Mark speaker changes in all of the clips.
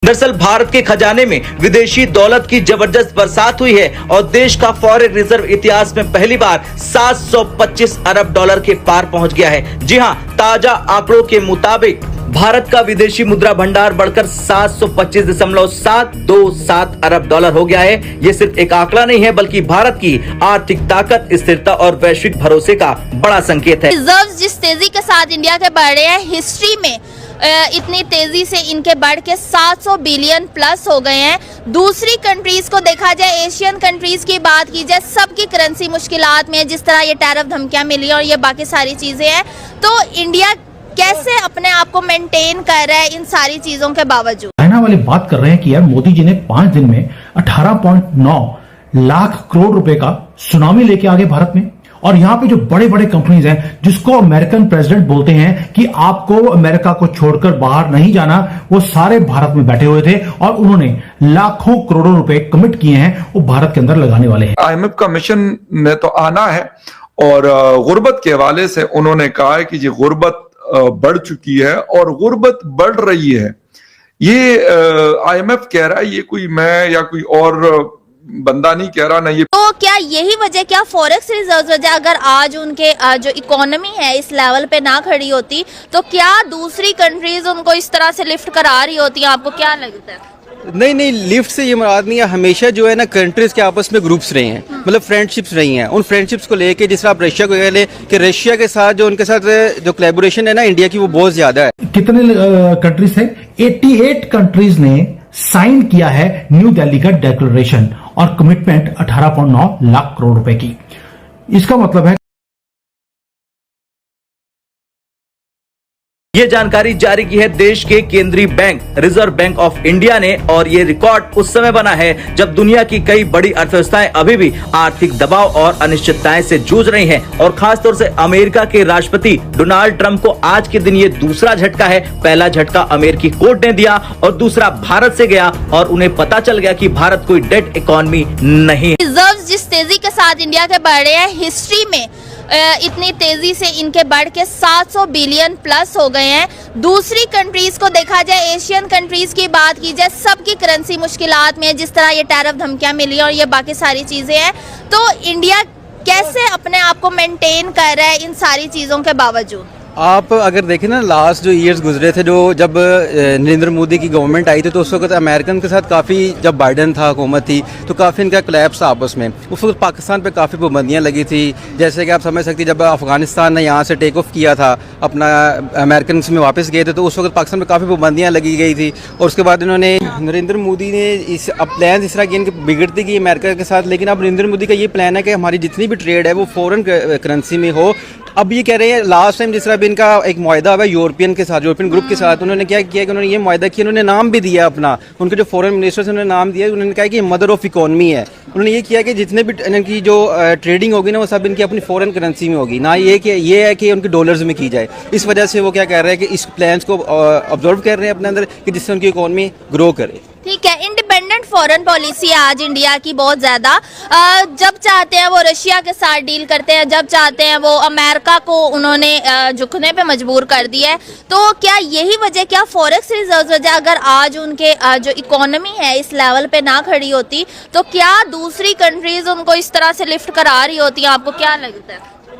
Speaker 1: दरअसल भारत के खजाने में विदेशी दौलत की जबरदस्त बरसात हुई है और देश का फॉरेन रिजर्व इतिहास में पहली बार 725 अरब डॉलर के पार पहुंच गया है। जी हां, ताजा आंकड़ों के मुताबिक भारत का विदेशी मुद्रा भंडार बढ़कर 725.727 अरब डॉलर हो गया है। ये सिर्फ एक आंकड़ा नहीं है, बल्कि भारत की आर्थिक ताकत, स्थिरता और वैश्विक भरोसे का बड़ा संकेत है।
Speaker 2: रिजर्व जिस तेजी के साथ इंडिया के बढ़ रहे हैं, हिस्ट्री में इतनी तेजी से इनके बढ़ के 700 बिलियन प्लस हो गए हैं। दूसरी कंट्रीज को देखा जाए, एशियन कंट्रीज की बात की जाए, सबकी करेंसी मुश्किलात में, जिस तरह ये टैरिफ धमकियां मिली और ये बाकी सारी चीजें हैं, तो इंडिया कैसे अपने आप को मेंटेन कर रहा है इन सारी चीजों के बावजूद।
Speaker 3: चाइना वाले बात कर रहे हैं कि यार मोदी जी ने 5 दिन में 18.9 लाख करोड़ रुपए का सुनामी लेके आ गए भारत में। और यहाँ पे जो बड़े बड़े कंपनीज हैं, जिसको अमेरिकन प्रेसिडेंट बोलते हैं कि आपको अमेरिका को छोड़कर बाहर नहीं जाना, वो सारे भारत में बैठे हुए थे और उन्होंने लाखों करोड़ों रुपए कमिट किए हैं, वो भारत के अंदर लगाने वाले हैं।
Speaker 4: IMF का मिशन ने तो आना है और गुर्बत के हवाले से उन्होंने कहा है कि ये गुर्बत बढ़ चुकी है और गुर्बत बढ़ रही है। ये IMF कह रहा है, ये कोई मैं या कोई और बंदा नहीं कह रहा ना। ये
Speaker 2: तो क्या यही वजह, क्या फॉरेक्स रिजर्व वजह, अगर आज उनके जो इकोनॉमी है इस लेवल पे ना खड़ी होती, तो क्या दूसरी कंट्रीज उनको इस तरह से लिफ्ट करा रही होती? आपको क्या लगता है?
Speaker 5: नहीं, लिफ्ट से ये मुराद नहीं है। हमेशा जो है ना, कंट्रीज के आपस में ग्रुप्स रहे हैं, मतलब फ्रेंडशिप्स रही हैं। उन फ्रेंडशिप्स को लेके, जिस तरह आप रशिया को कह ले कि रशिया के साथ जो उनके साथ जो कोलैबोरेशन है ना इंडिया की, वो बहुत ज्यादा है।
Speaker 3: कितने कंट्रीज थे? 88 कंट्रीज ने साइन किया है न्यू दिल्ली का डिक्लेरेशन और कमिटमेंट 18.9 लाख करोड़ रुपए की। इसका मतलब है
Speaker 1: ये जानकारी जारी की है देश के केंद्रीय bank reserve bank of India ने, और ये रिकॉर्ड उस समय बना है जब दुनिया की कई बड़ी अर्थव्यवस्थाएं अभी भी आर्थिक दबाव और अनिश्चितताएं से जूझ रही हैं। और खासतौर से अमेरिका के राष्ट्रपति डोनाल्ड ट्रंप को आज के दिन ये दूसरा झटका है। पहला झटका अमेरिकी कोर्ट ने दिया और दूसरा भारत से गया, और उन्हें पता चल गया कि भारत कोई डेट इकोनॉमी नहीं है।
Speaker 2: रिजर्व जिस तेजी के साथ इंडिया के बढ़ रहे हैं, हिस्ट्री में इतनी तेजी से इनके बढ़ के 700 बिलियन प्लस हो गए हैं। दूसरी कंट्रीज को देखा जाए, एशियन कंट्रीज की बात की जाए, सबकी करेंसी मुश्किलात में, जिस तरह ये टैरिफ धमकियां मिली और ये बाकी सारी चीजें हैं, तो इंडिया कैसे अपने आप को मेंटेन कर रहा है इन सारी चीजों के बावजूद?
Speaker 5: आप अगर देखें ना, लास्ट जो ईयर्स गुजरे थे, जो जब नरेंद्र मोदी की गवर्नमेंट आई थी, तो उस वक्त अमेरिकन के साथ काफ़ी, जब बाइडन था हुकूमत थी, तो काफ़ी इनका कोलैप्स था आपस में। उस वक्त पाकिस्तान पे काफ़ी पाबंदियां लगी थी। जैसे कि आप समझ सकती, जब अफगानिस्तान ने यहाँ से टेक ऑफ किया था, अपना अमेरिकन में वापस गए थे, तो उस वक्त पाकिस्तान में काफ़ी पाबंदियाँ लगी गई थी। और उसके बाद इन्होंने, नरेंद्र मोदी ने अब प्लान इस तरह की इनकी बिगड़ती गई अमेरिका के साथ। लेकिन अब नरेंद्र मोदी का ये प्लान है कि हमारी जितनी भी ट्रेड है वो फॉरेन करेंसी में हो। अब ये कह रहे हैं, लास्ट टाइम जिस तरह भी इनका एक मुआहदा हुआ यूरोपियन के साथ, यूरोपियन ग्रुप के साथ, उन्होंने क्या किया कि उन्होंने ये मुआहदा किया, उन्होंने नाम भी दिया अपना, उनके जो फॉरेन मिनिस्टर्स उन्होंने नाम दिया, उन्होंने कहा कि मदर ऑफ इकोनॉमी है। उन्होंने ये किया कि जितने भी इनकी जो ट्रेडिंग होगी ना, वो सब इनकी अपनी फॉरेन करेंसी में होगी, ना ये है कि उनकी डॉलर्स में की जाए। इस वजह से वो क्या कह रहे हैं कि इस प्लान्स को ऑब्जर्व कर रहे हैं अपने अंदर, कि जिससे उनकी इकोनॉमी ग्रो करे।
Speaker 2: ठीक है, इंडिपेंडेंट फॉरेन पॉलिसी है आज इंडिया की बहुत ज्यादा। जब चाहते हैं वो रशिया के साथ डील करते हैं, जब चाहते हैं वो अमेरिका को उन्होंने झुकने पे मजबूर कर दिया है। तो क्या यही वजह, क्या फॉरेक्स रिजर्व वजह, अगर आज उनके जो इकोनॉमी है इस लेवल पे ना खड़ी होती, तो क्या दूसरी कंट्रीज उनको इस तरह से लिफ्ट करा रही होती? आपको क्या लगता है?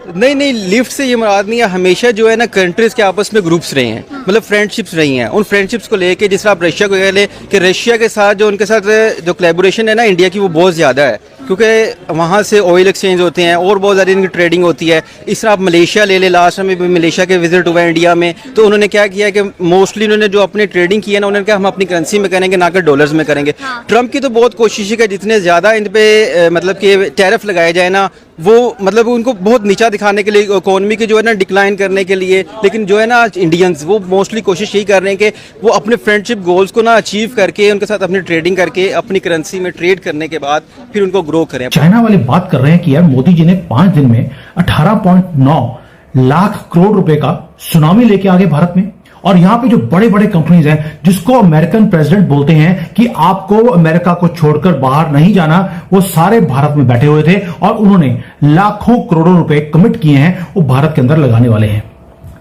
Speaker 5: नहीं, लिफ्ट से ये मुराद नहीं है। हमेशा जो है ना, कंट्रीज के आपस में ग्रुप्स रहे हैं, मतलब फ्रेंडशिप्स रही हैं। उन फ्रेंडशिप्स को लेके, जिस तरह आप रशिया को कह ले कि रशिया के साथ जो उनके साथ जो कोलैबोरेशन है ना इंडिया की, वो बहुत ज़्यादा है, क्योंकि वहाँ से ऑयल एक्सचेंज होते हैं और बहुत ज़्यादा इनकी ट्रेडिंग होती है। इस तरह आप मलेशिया ले लास्ट में भी मलेशिया के विजिट हुआ इंडिया में, तो उन्होंने क्या किया कि मोस्टली उन्होंने जो अपनी ट्रेडिंग की है ना, उन्होंने कहा हम अपनी करेंसी में करेंगे, ना कि डॉलर्स में करेंगे। ट्रंप की तो बहुत कोशिश है कि जितने ज़्यादा इन पे मतलब कि टैरिफ लगाए जाए ना, वो मतलब उनको बहुत नीचा दिखाने के लिए, इकोनॉमी की जो है ना डिक्लाइन करने के लिए। लेकिन जो है ना इंडियंस, वो मोस्टली कोशिश यही कर रहे हैं कि वो अपने फ्रेंडशिप गोल्स को ना अचीव करके, उनके साथ अपनी ट्रेडिंग करके, अपनी करेंसी में ट्रेड करने के बाद फिर उनको ग्रो करें।
Speaker 3: चाइना वाले बात कर रहे हैं कि यार मोदी जी ने 5 दिन में 18.9 लाख करोड़ रुपए का सुनामी लेके आ गए भारत में। और यहाँ पे जो बड़े बड़े कंपनीज हैं, जिसको अमेरिकन प्रेसिडेंट बोलते हैं कि आपको अमेरिका को छोड़कर बाहर नहीं जाना, वो सारे भारत में बैठे हुए थे और उन्होंने लाखों करोड़ों रुपए कमिट किए हैं, वो भारत के अंदर लगाने वाले हैं।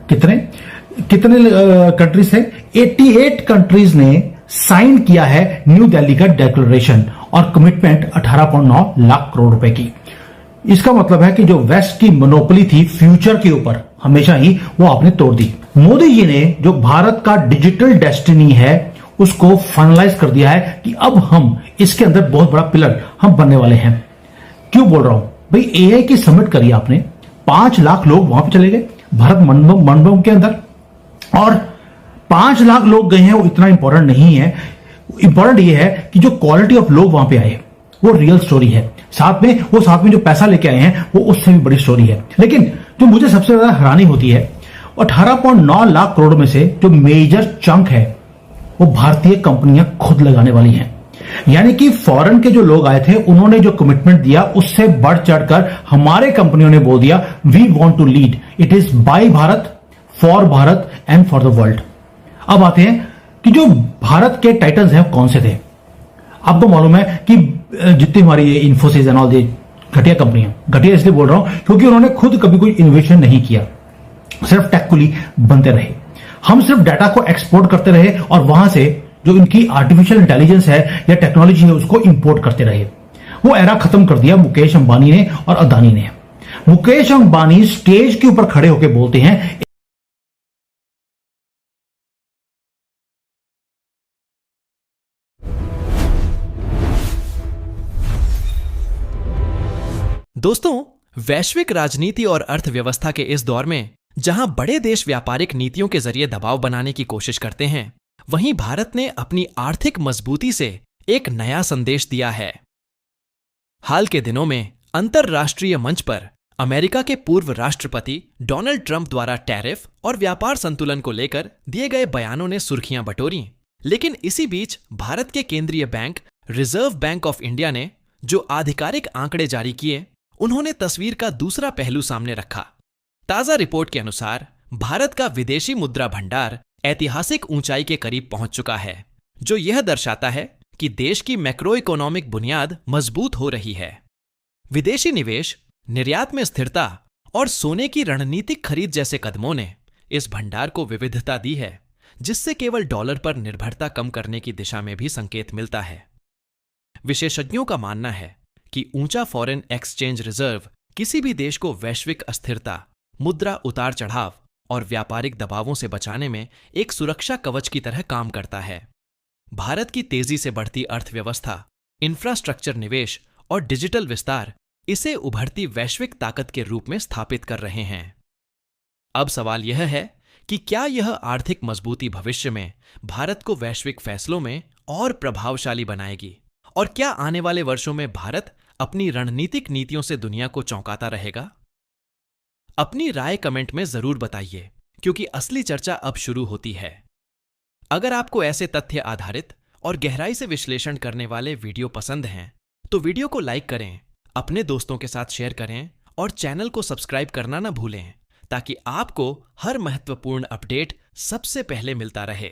Speaker 3: कितने कंट्रीज थे? 88 कंट्रीज ने साइन किया है न्यू दिल्ली का डिक्लेरेशन और कमिटमेंट 18.9 लाख करोड़ रुपए की। इसका मतलब है कि जो वेस्ट की मोनोपोली थी फ्यूचर के ऊपर हमेशा ही, वो आपने तोड़ दी। मोदी जी ने जो भारत का डिजिटल डेस्टिनी है उसको फाइनलाइज कर दिया है कि अब हम इसके अंदर बहुत बड़ा पिलर हम बनने वाले हैं। क्यों बोल रहा हूं भाई, एआई की समिट करी आपने, 5 लाख लोग वहां पे चले गए भारत मंडपम के अंदर, और 5 लाख लोग गए हैं वो इतना इंपॉर्टेंट नहीं है। इंपॉर्टेंट ये है कि जो क्वालिटी ऑफ लोग वहां पे आए वो रियल स्टोरी है। साथ में जो पैसा लेके आए हैं वो उससे भी बड़ी स्टोरी है। लेकिन जो मुझे सबसे ज्यादा हैरानी होती है, 18.9 लाख करोड़ में से जो मेजर चंक है वो भारतीय कंपनियां खुद लगाने वाली हैं। यानी कि फॉरेन के जो लोग आए थे उन्होंने जो कमिटमेंट दिया उससे बढ़ चढ़कर हमारे कंपनियों ने बोल दिया we want to lead, it is by Bharat, for Bharat and for the world. अब आते हैं कि जो भारत के टाइटल्स हैं कौन से थे। आपको मालूम है कि जितनी हमारी ये इन्फोसिस एंड ऑल दी घटिया कंपनियां, घटिया इसलिए बोल रहा हूं क्योंकि उन्होंने खुद कभी कोई इनोवेशन नहीं किया, सिर्फ टेक्कुली बनते रहे। हम सिर्फ डाटा को एक्सपोर्ट करते रहे और वहां से जो इनकी आर्टिफिशियल इंटेलिजेंस है या टेक्नोलॉजी है उसको इंपोर्ट करते रहे। वो एरा खत्म कर दिया मुकेश अंबानी ने और अदानी ने। मुकेश अंबानी स्टेज के ऊपर खड़े होकर बोलते हैं
Speaker 6: दोस्तों, वैश्विक राजनीति और अर्थव्यवस्था के इस दौर में जहां बड़े देश व्यापारिक नीतियों के जरिए दबाव बनाने की कोशिश करते हैं, वहीं भारत ने अपनी आर्थिक मजबूती से एक नया संदेश दिया है। हाल के दिनों में अंतरराष्ट्रीय मंच पर अमेरिका के पूर्व राष्ट्रपति डोनाल्ड ट्रंप द्वारा टैरिफ और व्यापार संतुलन को लेकर दिए गए बयानों ने सुर्खियां बटोरी। लेकिन इसी बीच भारत के केंद्रीय bank reserve bank of India ने जो आधिकारिक आंकड़े जारी किए, उन्होंने तस्वीर का दूसरा पहलू सामने रखा। ताजा रिपोर्ट के अनुसार भारत का विदेशी मुद्रा भंडार ऐतिहासिक ऊंचाई के करीब पहुंच चुका है, जो यह दर्शाता है कि देश की मैक्रो इकोनॉमिक बुनियाद मजबूत हो रही है। विदेशी निवेश, निर्यात में स्थिरता और सोने की रणनीतिक खरीद जैसे कदमों ने इस भंडार को विविधता दी है, जिससे केवल डॉलर पर निर्भरता कम करने की दिशा में भी संकेत मिलता है। विशेषज्ञों का मानना है कि ऊंचा फॉरेन एक्सचेंज रिजर्व किसी भी देश को वैश्विक अस्थिरता, मुद्रा उतार चढ़ाव और व्यापारिक दबावों से बचाने में एक सुरक्षा कवच की तरह काम करता है। भारत की तेजी से बढ़ती अर्थव्यवस्था, इंफ्रास्ट्रक्चर निवेश और डिजिटल विस्तार इसे उभरती वैश्विक ताकत के रूप में स्थापित कर रहे हैं। अब सवाल यह है कि क्या यह आर्थिक मजबूती भविष्य में भारत को वैश्विक फैसलों में और प्रभावशाली बनाएगी, और क्या आने वाले वर्षों में भारत अपनी रणनीतिक नीतियों से दुनिया को चौंकाता रहेगा? अपनी राय कमेंट में जरूर बताइए, क्योंकि असली चर्चा अब शुरू होती है। अगर आपको ऐसे तथ्य आधारित और गहराई से विश्लेषण करने वाले वीडियो पसंद हैं, तो वीडियो को लाइक करें, अपने दोस्तों के साथ शेयर करें और चैनल को सब्सक्राइब करना न भूलें, ताकि आपको हर महत्वपूर्ण अपडेट सबसे पहले मिलता रहे।